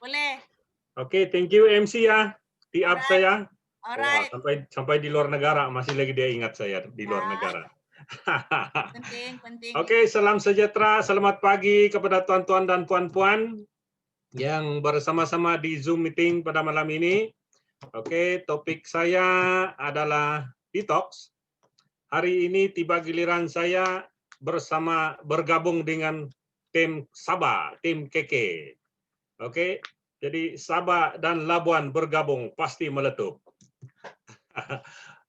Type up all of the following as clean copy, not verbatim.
boleh. Oke, thank you MC ya. Di-up saya. Wah, Alright. sampai di luar negara masih lagi dia ingat saya di luar Ya. negara. Penting. Oke, salam sejahtera, selamat pagi kepada tuan-tuan dan puan-puan yang bersama-sama di Zoom meeting pada malam ini. Oke, topik saya adalah detox. Hari ini tiba giliran saya bergabung dengan tim Sabah, tim Keke. Oke, jadi Sabah dan Labuan bergabung pasti meletup.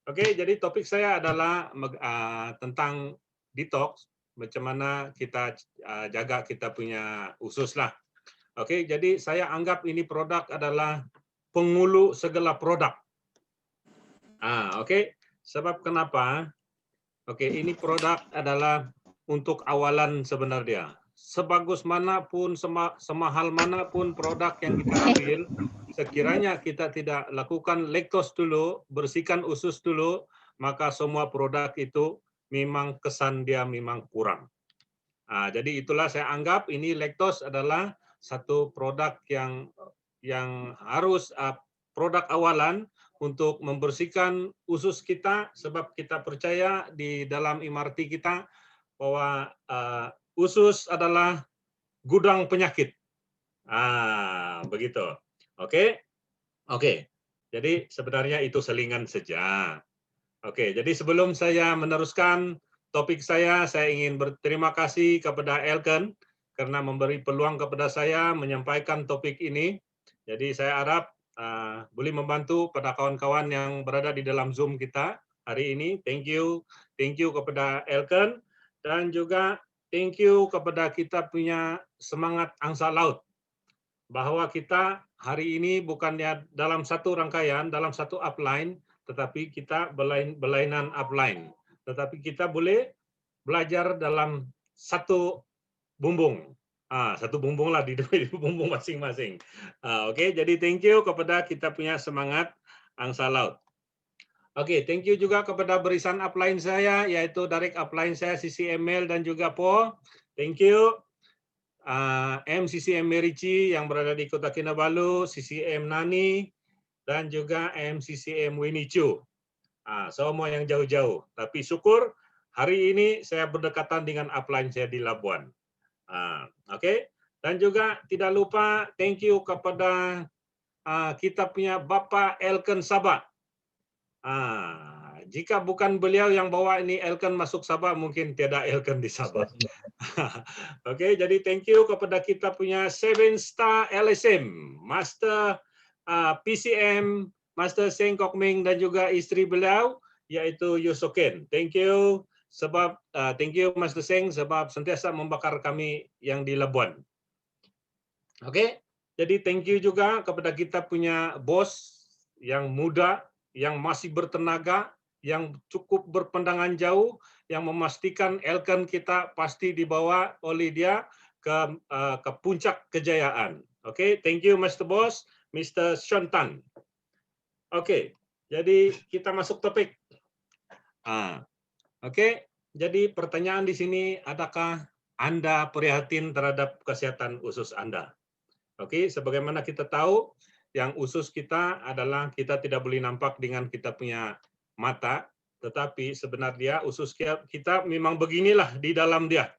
Oke, jadi topik saya adalah tentang detox, macam mana kita jaga kita punya usus lah. Oke, jadi saya anggap ini produk adalah penghulu segala produk. Oke, sebab kenapa? Oke, ini produk adalah untuk awalan sebenarnya. Sebagus manapun, semahal manapun produk yang kita ambil, sekiranya kita tidak lakukan lektos dulu, bersihkan usus dulu, maka semua produk itu memang kesan dia memang kurang. Jadi itulah saya anggap ini lektos adalah satu produk yang harus produk awalan untuk membersihkan usus kita, sebab kita percaya di dalam imarti kita bahwa usus adalah gudang penyakit. Begitu. Oke. Jadi sebenarnya itu selingan saja. Oke, jadi sebelum saya meneruskan topik saya ingin berterima kasih kepada Elken karena memberi peluang kepada saya menyampaikan topik ini. Jadi saya harap boleh membantu pada kawan-kawan yang berada di dalam Zoom kita hari ini. Thank you kepada Elken dan juga thank you kepada kita punya semangat angsa laut. Bahwa kita hari ini bukannya dalam satu rangkaian, dalam satu upline, tetapi kita berlainan upline. Tetapi kita boleh belajar dalam satu bumbung. Satu bumbung lah di bumbung masing-masing. Oke, jadi thank you kepada kita punya semangat angsa laut. Oke, thank you juga kepada barisan upline saya, yaitu direct upline saya, CCML dan juga Po. Thank you. MCCM Merici yang berada di Kota Kinabalu, CCM Nani, dan juga MCCM Winichu. Semua yang jauh-jauh. Tapi syukur hari ini saya berdekatan dengan upline saya di Labuan. Oke. Dan juga tidak lupa thank you kepada kita punya Bapak Elken Sabah. Jika bukan beliau yang bawa ini Elken masuk Sabah, mungkin tiada Elken di Sabah. Oke, jadi thank you kepada kita punya 7 Star LSM, Master PCM, Master Seng Kok Ming dan juga istri beliau yaitu Yusoken. Thank you sebab thank you Master Seng sebab sentiasa membakar kami yang di Labuan. Oke, jadi thank you juga kepada kita punya bos yang muda, yang masih bertenaga, yang cukup berpandangan jauh, yang memastikan Elken kita pasti dibawa oleh dia ke puncak kejayaan. Oke, thank you Mr. Boss, Mr. Shontan. Oke, jadi kita masuk topik. Oke, jadi pertanyaan di sini, adakah Anda prihatin terhadap kesehatan usus Anda? Oke, sebagaimana kita tahu, yang usus kita adalah kita tidak boleh nampak dengan kita punya mata, tetapi sebenarnya usus kita memang beginilah di dalam dia.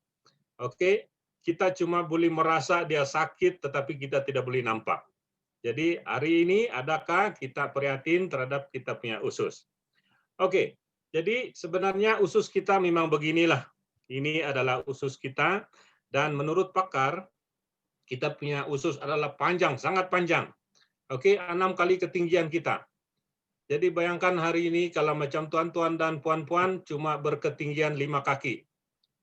Oke, kita cuma boleh merasa dia sakit, tetapi kita tidak boleh nampak. Jadi hari ini adakah kita prihatin terhadap kita punya usus? Oke, jadi sebenarnya usus kita memang beginilah. Ini adalah usus kita dan menurut pakar, kita punya usus adalah panjang, sangat panjang. Oke, 6 kali ketinggian kita. Jadi bayangkan hari ini kalau macam tuan-tuan dan puan-puan cuma berketinggian 5 kaki.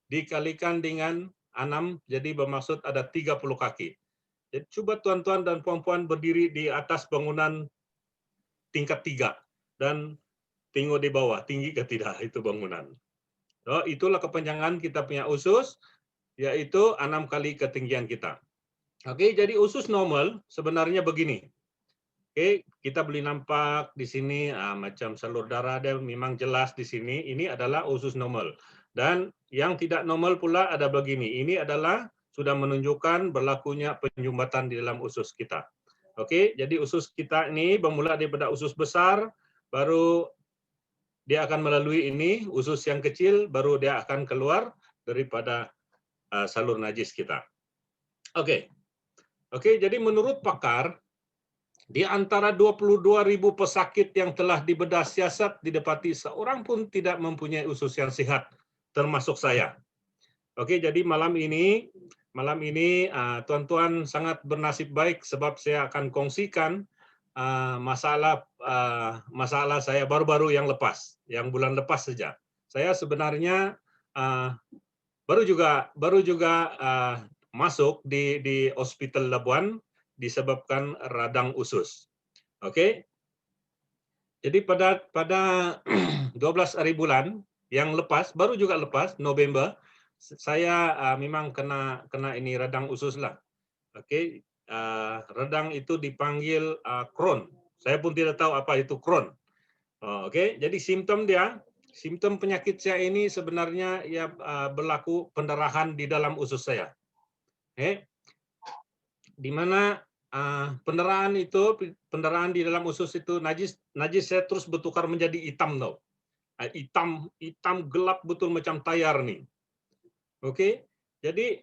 Dikalikan dengan 6, jadi bermaksud ada 30 kaki. Jadi coba tuan-tuan dan puan-puan berdiri di atas bangunan tingkat 3 dan tengok di bawah, tinggi ke tidak itu bangunan. Itulah kepanjangan kita punya usus, yaitu 6 kali ketinggian kita. Oke, jadi usus normal sebenarnya begini. Oke, kita boleh nampak di sini macam salur darah dia memang jelas di sini. Ini adalah usus normal. Dan yang tidak normal pula ada begini. Ini adalah sudah menunjukkan berlakunya penyumbatan di dalam usus kita. Oke, jadi usus kita ini bermula daripada usus besar, baru dia akan melalui ini, usus yang kecil, baru dia akan keluar daripada salur najis kita. Oke, jadi menurut pakar, di antara 22.000 pesakit yang telah dibedah siasat, didapati seorang pun tidak mempunyai usus yang sehat, termasuk saya. Oke, jadi malam ini tuan-tuan sangat bernasib baik sebab saya akan kongsikan masalah saya baru-baru yang lepas, yang bulan lepas saja. Saya sebenarnya baru juga masuk di Hospital Labuan disebabkan radang usus. Oke. Jadi pada 12 hari bulan yang lepas, baru juga lepas November, saya memang kena ini radang usus lah. Oke. Radang itu dipanggil Crohn. Saya pun tidak tahu apa itu Crohn. Oke. Jadi simptom penyakit saya ini sebenarnya ya berlaku pendarahan di dalam usus saya. Di mana pendarahan di dalam usus itu najis saya terus bertukar menjadi hitam tau. Hitam gelap betul macam tayar nih. Oke. Jadi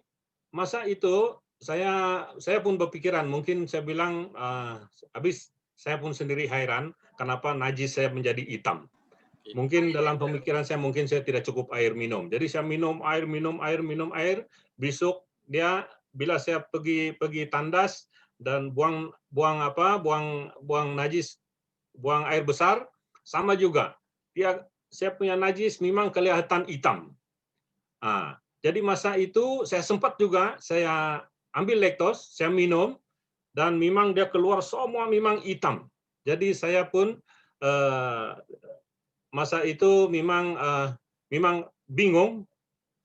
masa itu saya pun berpikiran, mungkin saya bilang habis saya pun sendiri heran kenapa najis saya menjadi hitam. Mungkin dalam pemikiran saya mungkin saya tidak cukup air minum. Jadi saya minum air. Besok bila saya pergi tandas dan buang najis, buang air besar, sama juga. Saya punya najis memang kelihatan hitam. Jadi masa itu saya sempat juga saya ambil lektos, saya minum dan memang dia keluar semua memang hitam. Jadi saya pun masa itu memang bingung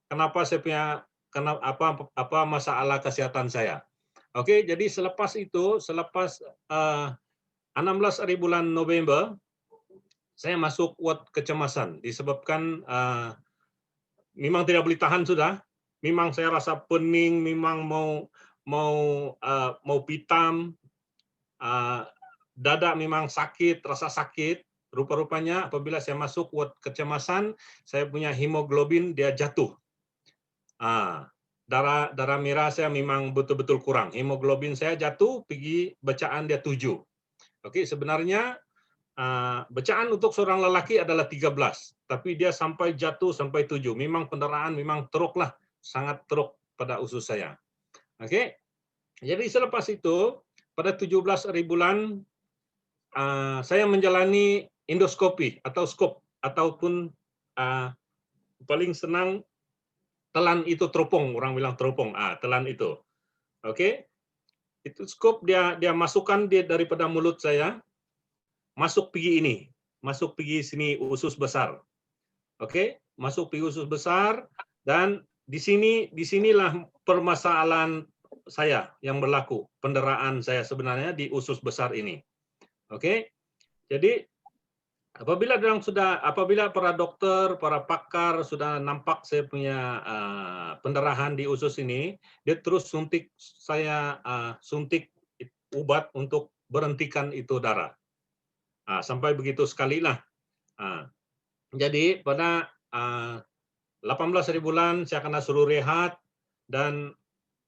kenapa saya punya apa masalah kesehatan saya. Oke, jadi selepas 16 hari bulan November saya masuk ward kecemasan disebabkan memang tidak boleh tahan sudah. Memang saya rasa pening, memang mau pitam, dada memang sakit, rasa sakit. Rupa-rupanya apabila saya masuk ward kecemasan, saya punya hemoglobin dia jatuh. Darah merah saya memang betul-betul kurang. Hemoglobin saya jatuh, pergi bacaan dia 7. Oke, sebenarnya bacaan untuk seorang lelaki adalah 13, tapi dia sampai jatuh sampai 7. Memang pendarahan memang teruk lah, sangat teruk pada usus saya. Oke, jadi selepas itu pada 17 hari bulan saya menjalani endoskopi atau skop ataupun paling senang telan itu teropong, orang bilang teropong, telan itu. Oke, itu skop dia masukkan daripada mulut saya, masuk pergi sini usus besar. Oke, masuk pergi usus besar dan disinilah permasalahan saya yang berlaku, pendarahan saya sebenarnya di usus besar ini. Oke, jadi apabila para dokter, para pakar sudah nampak saya punya pendarahan di usus ini, dia terus suntik obat untuk berhentikan itu darah. Sampai begitu sekali lah. Jadi pada 18 hari bulan saya kena suruh rehat dan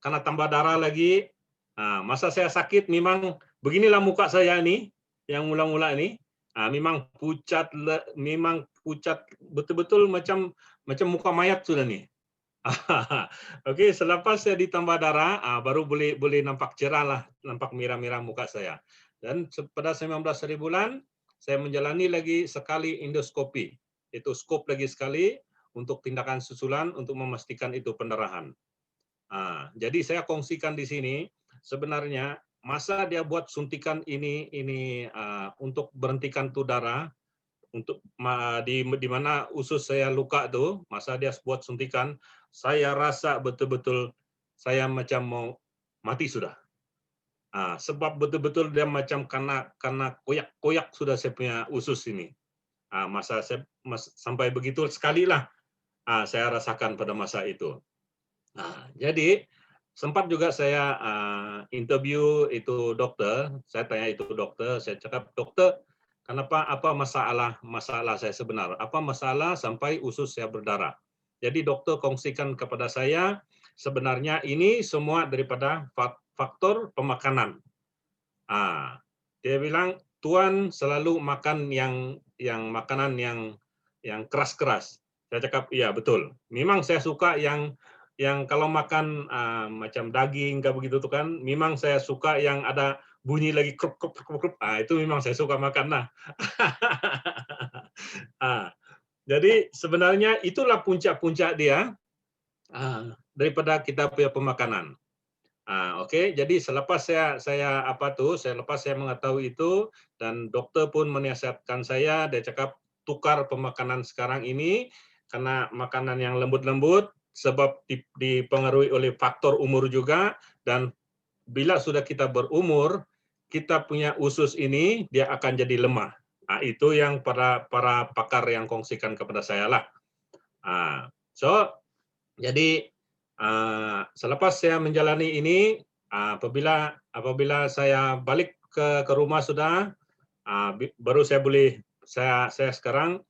karena tambah darah lagi. Masa saya sakit memang beginilah muka saya ini, yang mula-mula ini. Memang pucat betul-betul macam muka mayat sudah nih. Oke, selepas saya ditambah darah, baru boleh nampak cerah lah, nampak merah-merah muka saya. Dan pada 19 hari bulan, saya menjalani lagi sekali endoskopi. Itu skop lagi sekali untuk tindakan susulan untuk memastikan itu pendarahan. Jadi saya kongsikan di sini, sebenarnya masa dia buat suntikan ini untuk berhentikan tu darah, untuk di mana usus saya luka tuh, masa dia buat suntikan, saya rasa betul-betul saya macam mau mati sudah. Sebab betul-betul dia macam karena koyak-koyak sudah saya punya usus ini. Masa saya sampai begitu sekali lah saya rasakan pada masa itu. Jadi sempat juga saya interview itu dokter, saya tanya itu dokter, saya cakap, dokter, kenapa, apa masalah saya sebenarnya, apa masalah sampai usus saya berdarah. Jadi dokter kongsikan kepada saya, sebenarnya ini semua daripada faktor pemakanan. Dia bilang, Tuan selalu makan yang makanan yang keras-keras. Saya cakap, iya betul. Memang saya suka yang kalau makan macam daging kayak begitu tuh kan, memang saya suka yang ada bunyi lagi krup krup krup krup. Itu memang saya suka makan nah. Jadi sebenarnya itulah puncak-puncak dia daripada kita punya pemakanan. Oke. Jadi selepas saya mengetahui itu dan dokter pun menasihatkan saya, dia cakap tukar pemakanan sekarang ini karena makanan yang lembut-lembut sebab dipengaruhi oleh faktor umur juga, dan bila sudah kita berumur, kita punya usus ini dia akan jadi lemah. Itu yang para pakar yang kongsikan kepada saya lah. Jadi selepas saya menjalani ini, apabila saya balik ke rumah sudah, baru saya sekarang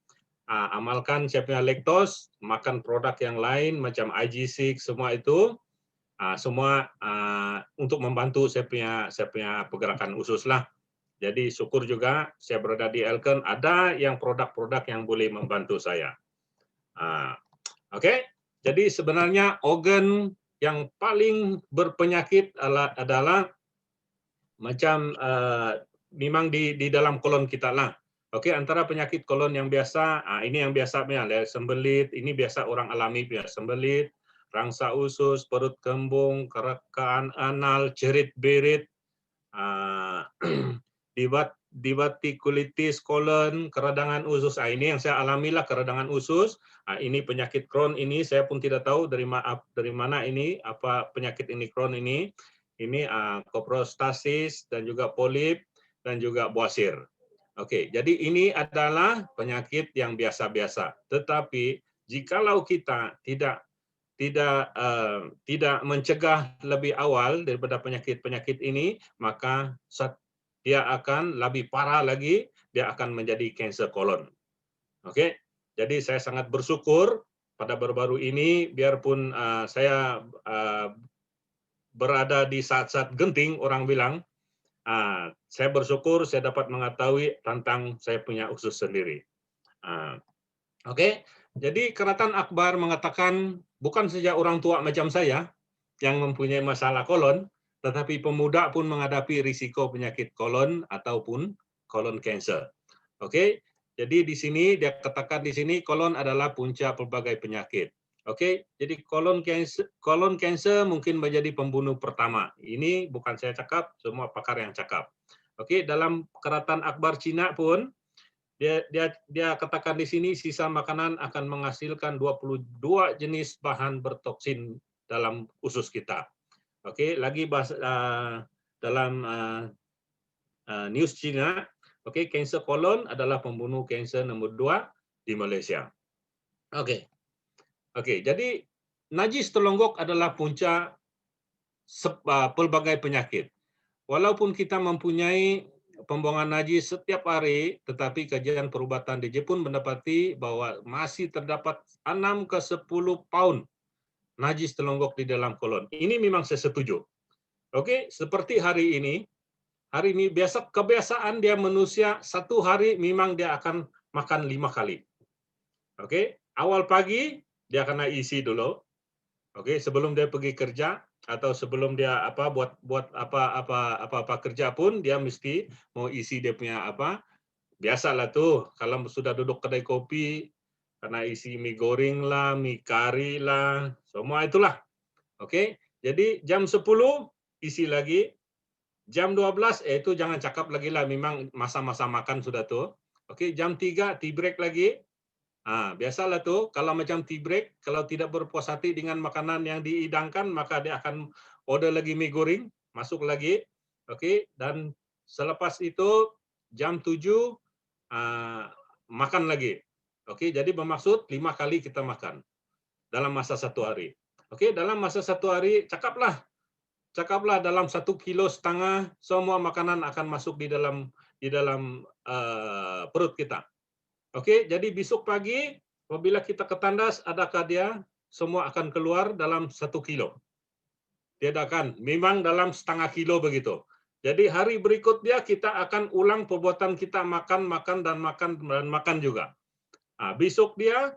amalkan saya punya laktos, makan produk yang lain macam IG6, semua itu, semua untuk membantu saya punya pergerakan usus lah. Jadi syukur juga saya berada di Elken, ada yang produk-produk yang boleh membantu saya. Oke. Jadi sebenarnya organ yang paling berpenyakit adalah macam memang di dalam kolon kita lah. Oke, antara penyakit kolon yang biasa, ini yang biasa punya, sembelit, ini biasa orang alami punya, sembelit, rangsa usus, perut kembung, kerekaan anal, cerit-berit, divertikulitis kolon, keradangan usus. Ini yang saya alami lah, keradangan usus. Ini penyakit Crohn ini, saya pun tidak tahu dari mana ini, apa penyakit ini Crohn ini. Ini koprostasis dan juga polip dan juga bawasir. Oke, jadi ini adalah penyakit yang biasa-biasa. Tetapi jikalau kita tidak mencegah lebih awal daripada penyakit-penyakit ini, maka dia akan lebih parah lagi, dia akan menjadi kanser kolon. Oke, jadi saya sangat bersyukur pada baru-baru ini, biarpun saya berada di saat-saat genting, orang bilang, saya bersyukur saya dapat mengetahui tentang saya punya usus sendiri. Oke, jadi Keratan Akbar mengatakan bukan saja orang tua macam saya yang mempunyai masalah kolon, tetapi pemuda pun menghadapi risiko penyakit kolon ataupun kolon cancer. Oke, jadi di sini dia katakan di sini kolon adalah puncak pelbagai penyakit. Oke, jadi kolon cancer mungkin menjadi pembunuh pertama. Ini bukan saya cakap, semua pakar yang cakap. Oke, dalam Keratan Akbar Cina pun dia katakan di sini sisa makanan akan menghasilkan 22 jenis bahan bertoksin dalam usus kita. Oke, lagi dalam news Cina, oke, kanser kolon adalah pembunuh kanser nomor 2 di Malaysia. Oke, jadi najis terlonggok adalah puncak pelbagai penyakit. Walaupun kita mempunyai pembuangan najis setiap hari, tetapi kajian perubatan di Jepun mendapati bahwa masih terdapat 6 ke 10 pound najis terlonggok di dalam kolon. Ini memang saya setuju. Oke, seperti hari ini kebiasaan dia manusia satu hari memang dia akan makan 5 kali. Oke, awal pagi dia kena isi dulu. Oke, sebelum dia pergi kerja atau sebelum dia buat apa kerja pun dia mesti mau isi dia punya biasalah tuh kalau sudah duduk kedai kopi karena isi mie goreng lah, mie kari lah, semua itulah. Oke, jadi jam 10 isi lagi, jam 12 itu jangan cakap lagi lah, memang masa-masa makan sudah tuh. Oke, jam 3 tea break lagi. Biasalah tuh, kalau macam tea break, kalau tidak berpuas hati dengan makanan yang dihidangkan, maka dia akan order lagi mie goreng, masuk lagi. Oke, dan selepas itu jam 7 makan lagi. Oke, jadi bermaksud 5 kali kita makan dalam masa satu hari. Oke, dalam masa satu hari, cakaplah cakaplah dalam 1,5 kilo semua makanan akan masuk di dalam perut kita. Oke, jadi besok pagi apabila kita ke tandas, adakah dia semua akan keluar dalam 1 kilo? Tidak akan, memang dalam 0,5 kilo begitu. Jadi hari berikutnya kita akan ulang perbuatan kita makan juga. Nah, besok dia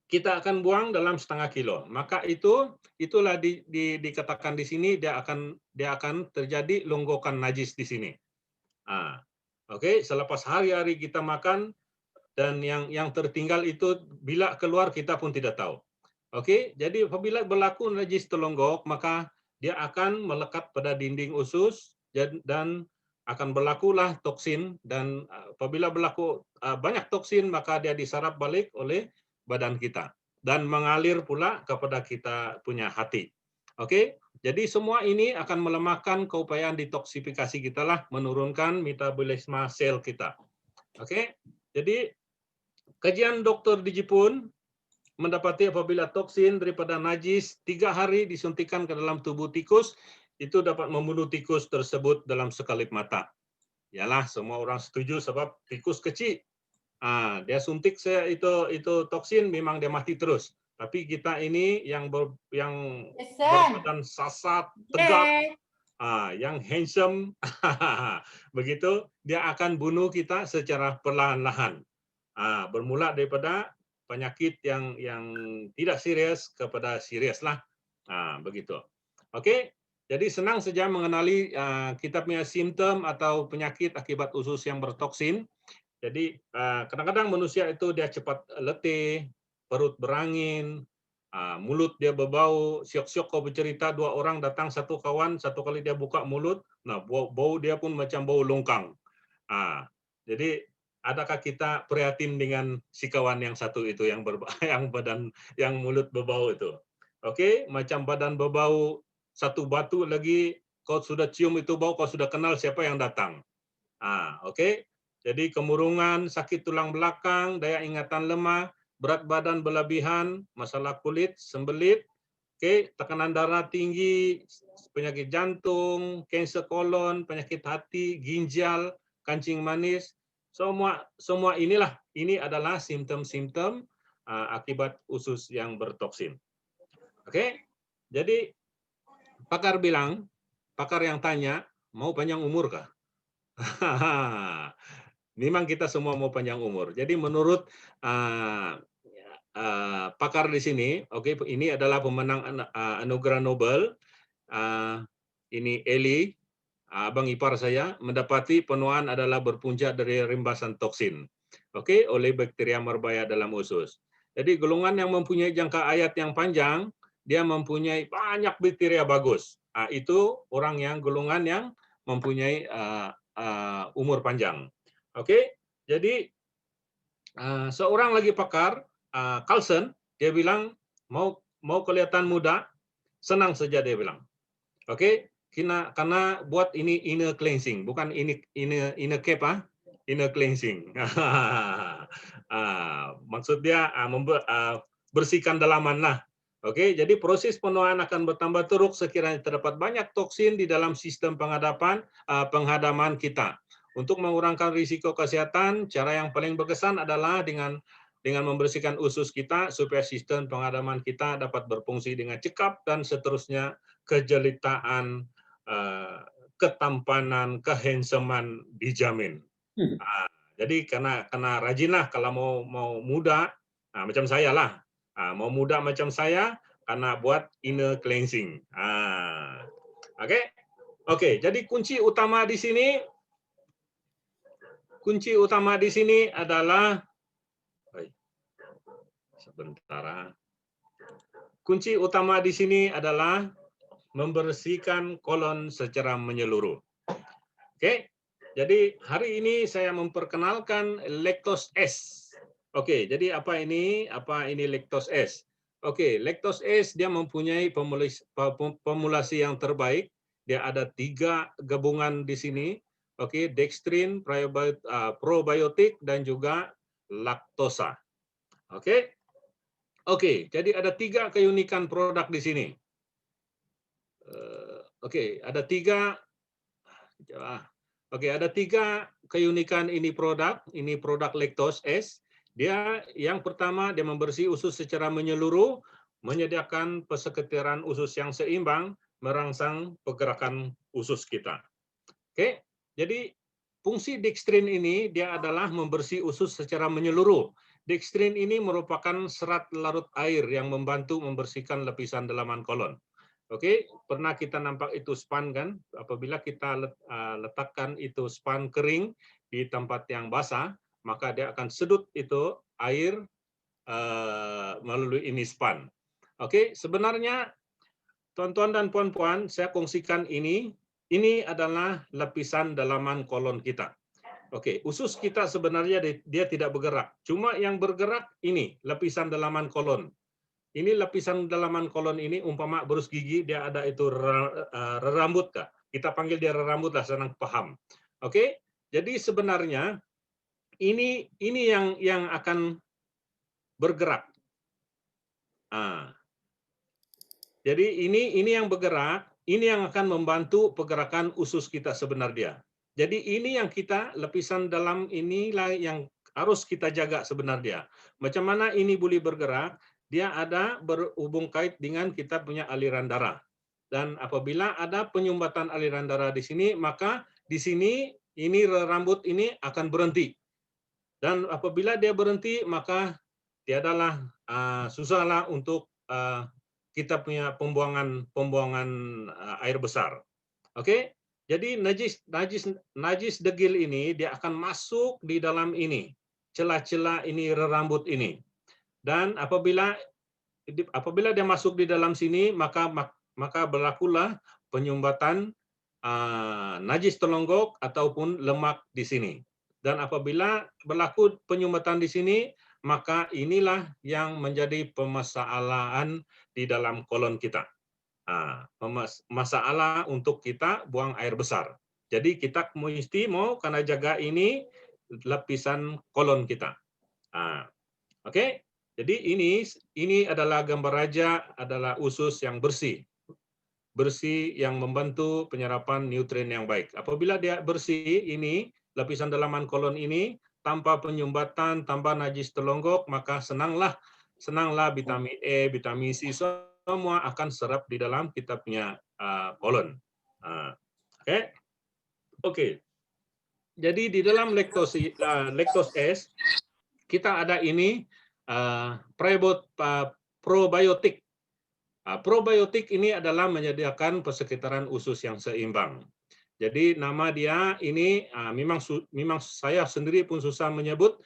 kita akan buang dalam 0,5 kilo. Maka itulah dikatakan di sini dia akan terjadi longgokan najis di sini. Nah, oke, selepas hari-hari kita makan dan yang tertinggal itu bila keluar kita pun tidak tahu. Oke, jadi apabila berlaku najis terlonggok maka dia akan melekat pada dinding usus dan akan berlakulah toksin, dan apabila berlaku banyak toksin maka dia diserap balik oleh badan kita dan mengalir pula kepada kita punya hati. Oke, jadi semua ini akan melemahkan keupayaan detoksifikasi kita lah, menurunkan metabolisme sel kita. Oke, jadi kajian dokter di Jepun mendapati apabila toksin daripada najis 3 hari disuntikan ke dalam tubuh tikus, itu dapat membunuh tikus tersebut dalam sekelip mata. Yalah, semua orang setuju sebab tikus kecil. Dia suntik saya itu toksin, memang dia mati terus. Tapi kita ini yang berbadan sasat, tegap, yang handsome, begitu, dia akan bunuh kita secara perlahan-lahan. Bermula daripada penyakit yang tidak serius kepada serius lah. Begitu. Oke, jadi senang saja mengenali kita punya simptom atau penyakit akibat usus yang bertoksin. Jadi kadang-kadang manusia itu dia cepat letih, perut berangin, mulut dia berbau, syok-syok kau bercerita 2 orang datang, satu kawan, satu kali dia buka mulut, nah bau dia pun macam bau longkang. Jadi adakah kita prihatin dengan si kawan yang satu itu yang mulut berbau itu? Oke, macam badan berbau, satu batu lagi kau sudah cium itu bau, kau sudah kenal siapa yang datang. Oke. Jadi kemurungan, sakit tulang belakang, daya ingatan lemah, berat badan berlebihan, masalah kulit, sembelit, tekanan darah tinggi, penyakit jantung, kanser kolon, penyakit hati, ginjal, kancing manis, semua ini adalah simptom-simptom akibat usus yang bertoksin. Oke, jadi pakar yang tanya, mau panjang umur kah? Memang kita semua mau panjang umur. Jadi menurut pakar di sini, ini adalah pemenang anugerah Nobel, ini Eli, abang ipar saya, mendapati penuaan adalah berpunca dari rembasan toksin, oleh bakteria merbaya dalam usus. Jadi golongan yang mempunyai jangka hayat yang panjang, dia mempunyai banyak bakteria bagus. Itu orang yang golongan yang mempunyai umur panjang. Jadi seorang lagi pakar, Carlson, dia bilang mau kelihatan muda, senang saja dia bilang. Karena buat ini inner cleansing, bukan inner cap, inner cleansing. Maksud dia bersihkan dalaman lah. Jadi proses penuaan akan bertambah teruk sekiranya terdapat banyak toksin di dalam sistem penghadaman kita. Untuk mengurangkan risiko kesehatan, cara yang paling berkesan adalah dengan membersihkan usus kita supaya sistem penghadaman kita dapat berfungsi dengan cekap dan seterusnya, kejelitaan, ketampanan, kehandsoman dijamin. Jadi karena rajinlah kalau mau muda, macam saya lah, mau muda macam saya karena buat inner cleansing. Oke, jadi kunci utama di sini adalah kunci utama di sini adalah membersihkan kolon secara menyeluruh. Jadi hari ini saya memperkenalkan lactose S. Jadi apa ini lactose S? Lactose S dia mempunyai formulasi yang terbaik. Dia ada 3 gabungan di sini. Dextrin, probiotik, dan juga laktosa. Jadi ada 3 keunikan produk di sini. Oke, ada tiga. Oke, ada tiga keunikan ini produk Lactose S. Dia yang pertama, dia membersih usus secara menyeluruh, menyediakan persekitaran usus yang seimbang, merangsang pergerakan usus kita. Oke, jadi fungsi dextrin ini dia adalah membersih usus secara menyeluruh. Dextrin ini merupakan serat larut air yang membantu membersihkan lapisan dalaman kolon. Oke, pernah kita nampak itu span kan? Apabila kita letakkan itu span kering di tempat yang basah, maka dia akan sedut itu air melalui ini span. Oke, sebenarnya tuan-tuan dan puan-puan, saya kongsikan ini adalah lapisan dalaman kolon kita. Oke, usus kita sebenarnya dia tidak bergerak. Cuma yang bergerak ini lapisan dalaman kolon. Ini lapisan dalaman kolon ini umpama berus gigi dia ada itu rerambut kah? Kita panggil dia rerambut lah, senang paham. Oke, jadi sebenarnya ini yang akan bergerak. Jadi ini yang bergerak, ini yang akan membantu pergerakan usus kita sebenarnya. Jadi ini yang kita lapisan dalam inilah yang harus kita jaga sebenarnya. Macam mana ini boleh bergerak? Dia ada berhubung kait dengan kita punya aliran darah. Dan apabila ada penyumbatan aliran darah di sini, maka di sini ini rambut ini akan berhenti. Dan apabila dia berhenti, maka tiadalah susahlah untuk kita punya pembuangan air besar. Oke? Jadi najis degil ini dia akan masuk di dalam ini, celah-celah ini rambut ini. Dan apabila dia masuk di dalam sini, maka berlakulah penyumbatan najis telonggok ataupun lemak di sini. Dan apabila berlaku penyumbatan di sini, maka inilah yang menjadi permasalahan di dalam kolon kita. Masalah untuk kita buang air besar. Jadi kita mesti mau karena jaga ini lapisan kolon kita. Oke? Jadi ini adalah gambar raja, adalah usus yang bersih yang membantu penyerapan nutrien yang baik. Apabila dia bersih ini lapisan dalaman kolon ini tanpa penyumbatan, tanpa najis telonggok, maka senanglah vitamin E, vitamin C semua akan serap di dalam kita punya kolon. Oke. Jadi di dalam Lactose S kita ada ini probiotik. Probiotik ini adalah menyediakan persekitaran usus yang seimbang. Jadi nama dia ini memang saya sendiri pun susah menyebut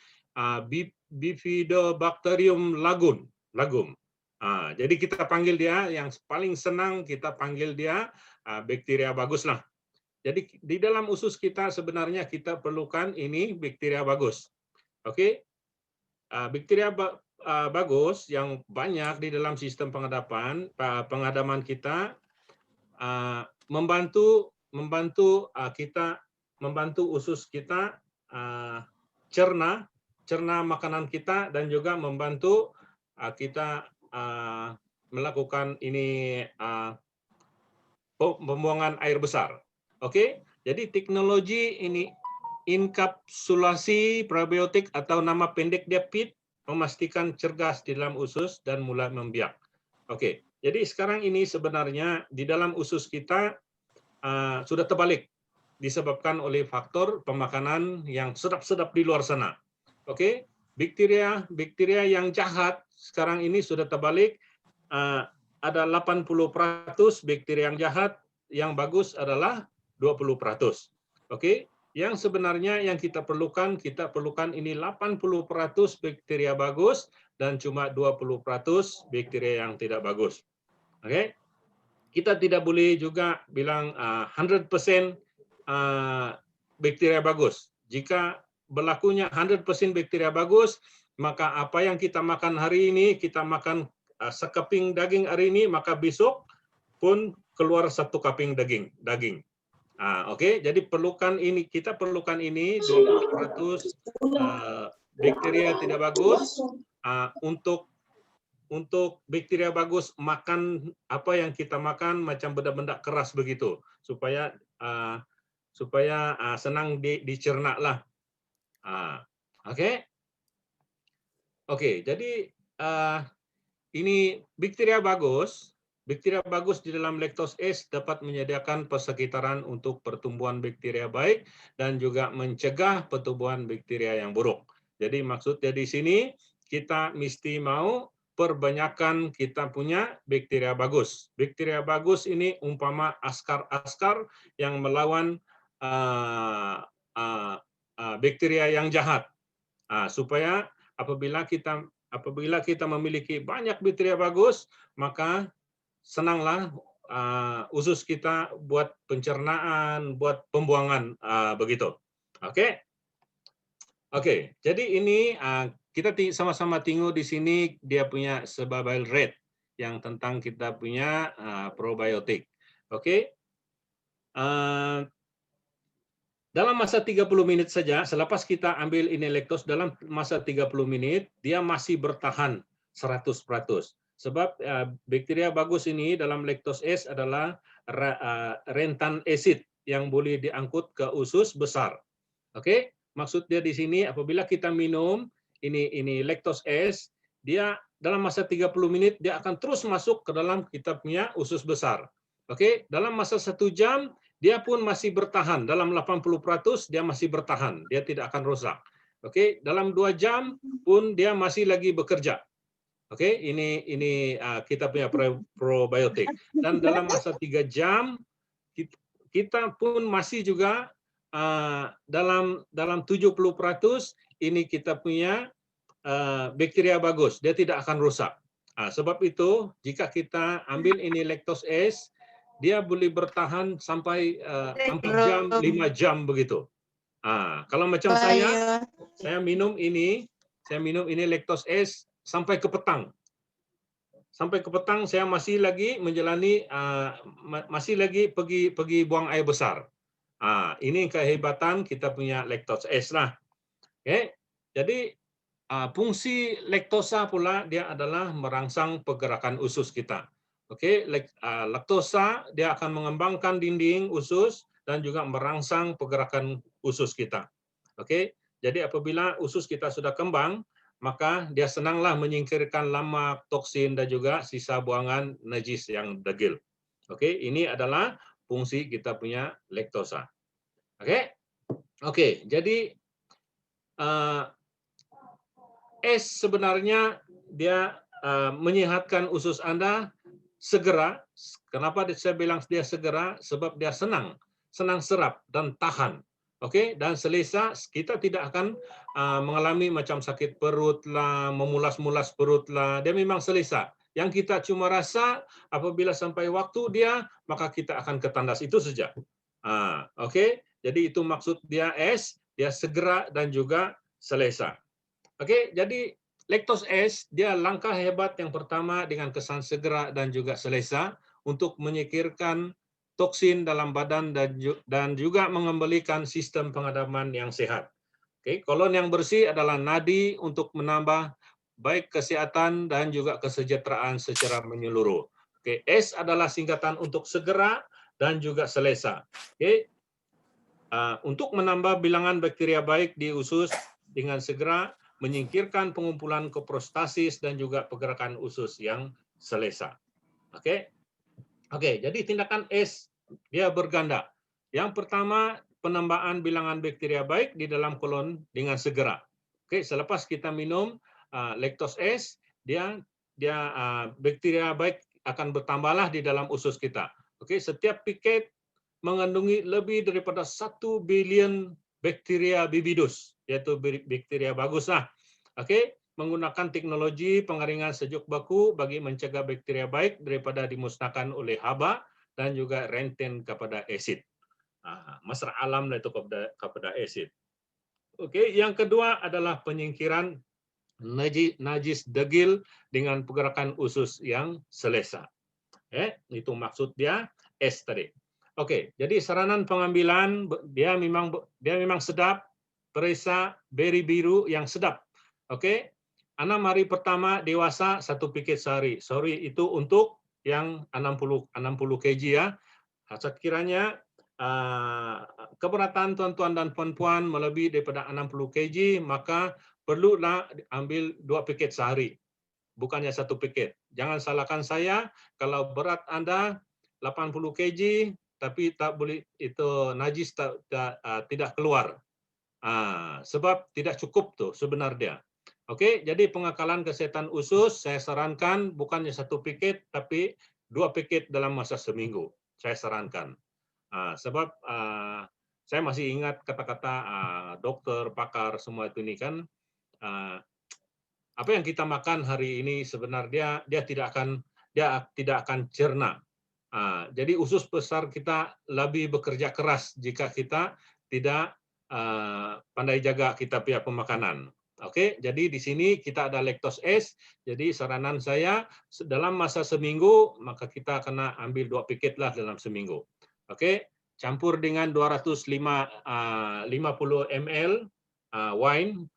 Bifidobacterium lagum. Jadi kita panggil dia yang paling senang kita panggil dia bakteria bagus lah. Jadi di dalam usus kita sebenarnya kita perlukan ini bakteria bagus. Oke. Bakteria bagus yang banyak di dalam sistem pengadaman kita membantu usus kita cerna makanan kita dan juga membantu kita melakukan ini pembuangan air besar. Oke, jadi teknologi ini inkapsulasi probiotik atau nama pendek dia PIT memastikan cergas di dalam usus dan mulai membiak. Oke, jadi sekarang ini sebenarnya di dalam usus kita sudah terbalik disebabkan oleh faktor pemakanan yang sedap-sedap di luar sana. Oke, bakteria yang jahat sekarang ini sudah terbalik, ada 80% bakteria yang jahat, yang bagus adalah 20%. Oke, yang sebenarnya yang kita perlukan ini 80% bakteria bagus dan cuma 20% bakteria yang tidak bagus. Oke, kita tidak boleh juga bilang 100% bakteria bagus. Jika berlakunya 100% bakteria bagus, maka apa yang kita makan hari ini, kita makan sekeping daging hari ini, maka besok pun keluar satu keping daging. Oke, jadi kita perlukan ini 20% bakteria tidak bagus untuk untuk bakteria bagus makan apa yang kita makan macam benda-benda keras begitu supaya senang dicerna lah. Oke. Jadi ini bakteria bagus. Bakteria bagus di dalam lactose S dapat menyediakan persekitaran untuk pertumbuhan bakteria baik dan juga mencegah pertumbuhan bakteria yang buruk. Jadi maksudnya di sini kita mesti mau perbanyakkan kita punya bakteria bagus. Bakteria bagus ini umpama askar-askar yang melawan bakteria yang jahat. Supaya apabila kita memiliki banyak bakteria bagus, maka senanglah usus kita buat pencernaan, buat pembuangan begitu. Oke. Jadi ini kita sama-sama tengok di sini dia punya survival rate yang tentang kita punya probiotik. Oke. Dalam masa 30 menit saja, selepas kita ambil ini lactose, dalam masa 30 menit, dia masih bertahan 100%. Sebab bakteria bagus ini dalam lactose S adalah rentan asid yang boleh diangkut ke usus besar. Oke, maksudnya di sini apabila kita minum ini lactose S, dia dalam masa 30 menit dia akan terus masuk ke dalam kita punya usus besar. Oke, dalam masa 1 jam dia pun masih bertahan, dalam 80% dia masih bertahan, dia tidak akan rusak. Oke, dalam 2 jam pun dia masih lagi bekerja. Oke, ini kita punya probiotik. Dan dalam masa 3 jam kita pun masih juga dalam 70% ini kita punya bakteria bagus, dia tidak akan rusak. Sebab itu jika kita ambil ini lactose S, dia boleh bertahan sampai 4 jam, 5 jam begitu. Kalau macam saya minum ini lactose S sampai ke petang. Sampai ke petang saya masih lagi menjalani masih lagi pergi buang air besar. Ini kehebatan kita punya lactose S lah. Oke. Jadi fungsi laktosa pula dia adalah merangsang pergerakan usus kita. Oke, laktosa dia akan mengembangkan dinding usus dan juga merangsang pergerakan usus kita. Oke, jadi apabila usus kita sudah kembang, maka dia senanglah menyingkirkan lemak, toksin dan juga sisa buangan najis yang degil. Oke, ini adalah fungsi kita punya laktosa. Oke, jadi S sebenarnya dia menyehatkan usus Anda segera. Kenapa saya bilang dia segera? Sebab dia senang serap dan tahan. Oke, dan selesa kita tidak akan mengalami macam sakit perut lah, memulas-mulas perut lah. Dia memang selesa. Yang kita cuma rasa apabila sampai waktu dia, maka kita akan ketandas itu saja. Oke, jadi itu maksud dia S, dia segera dan juga selesa. Oke, jadi lactose S dia langkah hebat yang pertama dengan kesan segera dan juga selesa untuk menyingkirkan toksin dalam badan dan juga mengembalikan sistem pengadaman yang sehat. Oke, kolon yang bersih adalah nadi untuk menambah baik kesehatan dan juga kesejahteraan secara menyeluruh. Oke, S adalah singkatan untuk segera dan juga selesa. Oke, untuk menambah bilangan bakteria baik di usus dengan segera menyingkirkan pengumpulan koprostasis dan juga pergerakan usus yang selesa. Oke, jadi tindakan S dia berganda. Yang pertama, penambahan bilangan bakteria baik di dalam kolon dengan segera. Oke, selepas kita minum lactose S, dia bakteria baik akan bertambahlah di dalam usus kita. Oke, setiap piket mengandungi lebih daripada 1 billion bakteria bibidus, yaitu bakteria bagus lah. Oke, menggunakan teknologi pengeringan sejuk baku bagi mencegah bakteria baik daripada dimusnahkan oleh haba dan juga renten kepada asid. Mesra alam itu kepada asid. Oke, yang kedua adalah penyingkiran najis degil dengan pergerakan usus yang selesa. Itu maksud dia S tadi. Oke, jadi saranan pengambilan dia memang sedap, perisa beri biru yang sedap. Oke, 6 hari pertama dewasa 1 piket sehari. Sorry, itu untuk yang 60 kg ya. Sekiranya keberatan tuan-tuan dan puan-puan melebihi daripada 60 kg, maka perlulah ambil 2 piket sehari, bukannya 1 piket. Jangan salahkan saya kalau berat Anda 80 kg tapi tak boleh itu najis tidak keluar. Sebab tidak cukup tuh sebenarnya. Oke, jadi pengakalan kesehatan usus saya sarankan bukannya 1 piket tapi 2 piket dalam masa seminggu. Saya sarankan. Sebab saya masih ingat kata-kata dokter, pakar semua itu ini kan, apa yang kita makan hari ini sebenarnya dia tidak akan cerna. Jadi usus besar kita lebih bekerja keras jika kita tidak pandai jaga kita punya pemakanan. Oke, jadi di sini kita ada lactose S. Jadi saranan saya dalam masa seminggu maka kita kena ambil 2 piket lah dalam seminggu. Oke, campur dengan 250 ml wine,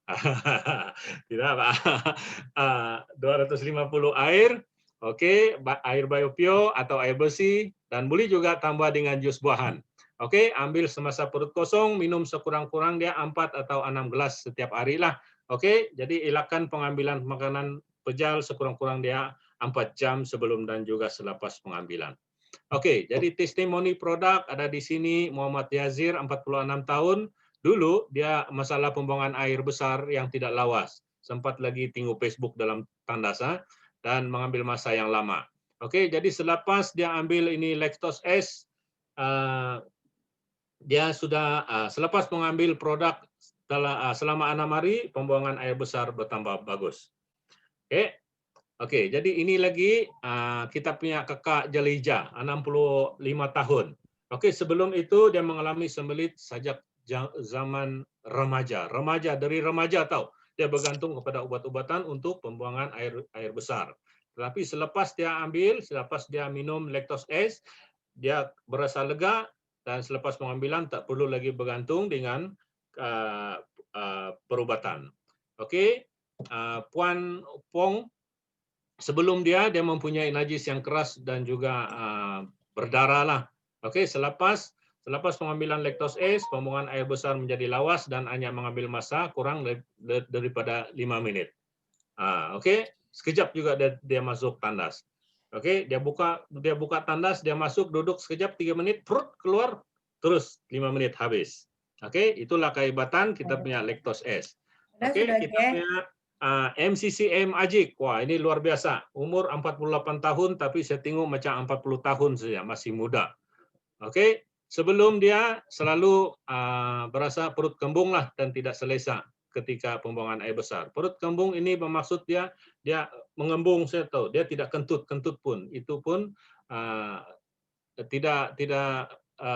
tidak Pak, 250 air, oke, air biopio atau air bersih, dan boleh juga tambah dengan jus buahan. Oke, ambil semasa perut kosong, minum sekurang-kurang dia 4 atau 6 gelas setiap hari lah. Oke, jadi elakkan pengambilan makanan pejal sekurang-kurang dia 4 jam sebelum dan juga selepas pengambilan. Oke, jadi testimoni produk ada di sini Muhammad Yazir, 46 tahun. Dulu dia masalah pembuangan air besar yang tidak lawas. Sempat lagi tengok Facebook dalam tandasa dan mengambil masa yang lama. Oke, jadi selepas dia ambil ini lactose S, dia sudah selepas mengambil produk selama 6 hari, pembuangan air besar bertambah bagus. Oke, jadi ini lagi kita punya kakak Jalija, 65 tahun. Oke, sebelum itu dia mengalami sembelit sejak zaman remaja. Dari remaja tahu, dia bergantung kepada obat-obatan untuk pembuangan air besar. Tetapi selepas dia minum lactose S, dia berasa lega dan selepas pengambilan tak perlu lagi bergantung dengan perubatan. Oke, Puan Pong, sebelum dia mempunyai najis yang keras dan juga berdarah lah. Oke, selepas pengambilan lactose S, pembuangan air besar menjadi lawas dan hanya mengambil masa kurang daripada 5 menit. Oke, sekejap juga dia masuk tandas. Oke, dia buka tandas, dia masuk, duduk sekejap 3 menit, perut keluar, terus 5 menit habis. Oke, itulah kehebatan kita punya lactose S. Oke, kita punya MCCM Ajik. Wah, ini luar biasa. Umur 48 tahun, tapi saya tengok macam 40 tahun saja, masih muda. Oke, sebelum dia selalu berasa perut kembung lah dan tidak selesa ketika pembuangan air besar. Perut kembung ini bermaksud dia mengembung, saya tahu. Dia tidak kentut pun. Itu pun tidak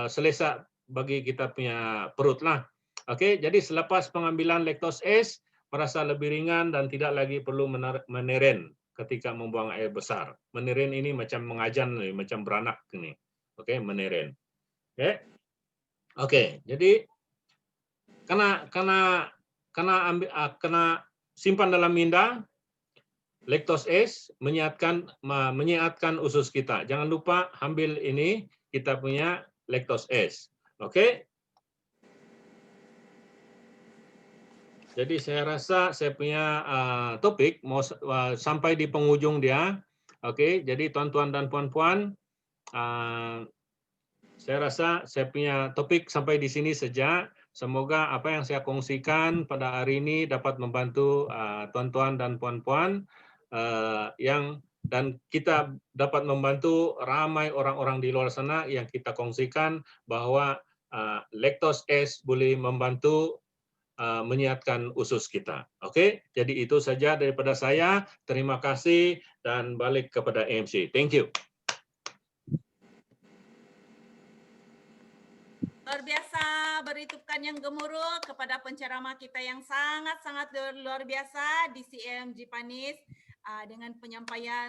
selesa bagi kita punya perut lah. Oke, jadi selepas pengambilan lactose S, merasa lebih ringan dan tidak lagi perlu meneren ketika membuang air besar. Meneren ini macam mengajan, macam beranak ini. Oke, meneren. Oke, jadi karena simpan dalam minda, lactose S menyehatkan usus kita. Jangan lupa ambil ini kita punya lactose S. Oke. Jadi saya rasa saya punya topik mau sampai di penghujung dia. Oke, jadi tuan-tuan dan puan-puan, saya rasa saya punya topik sampai di sini saja. Semoga apa yang saya kongsikan pada hari ini dapat membantu tuan-tuan dan puan-puan dan kita dapat membantu ramai orang-orang di luar sana yang kita kongsikan bahwa lactose S boleh membantu menyehatkan usus kita. Oke, jadi itu saja daripada saya. Terima kasih dan balik kepada MC. Thank you. Luar biasa, beri tepuk yang gemuruh kepada penceramah kita yang sangat-sangat luar biasa, DCM Jipanis, dengan penyampaian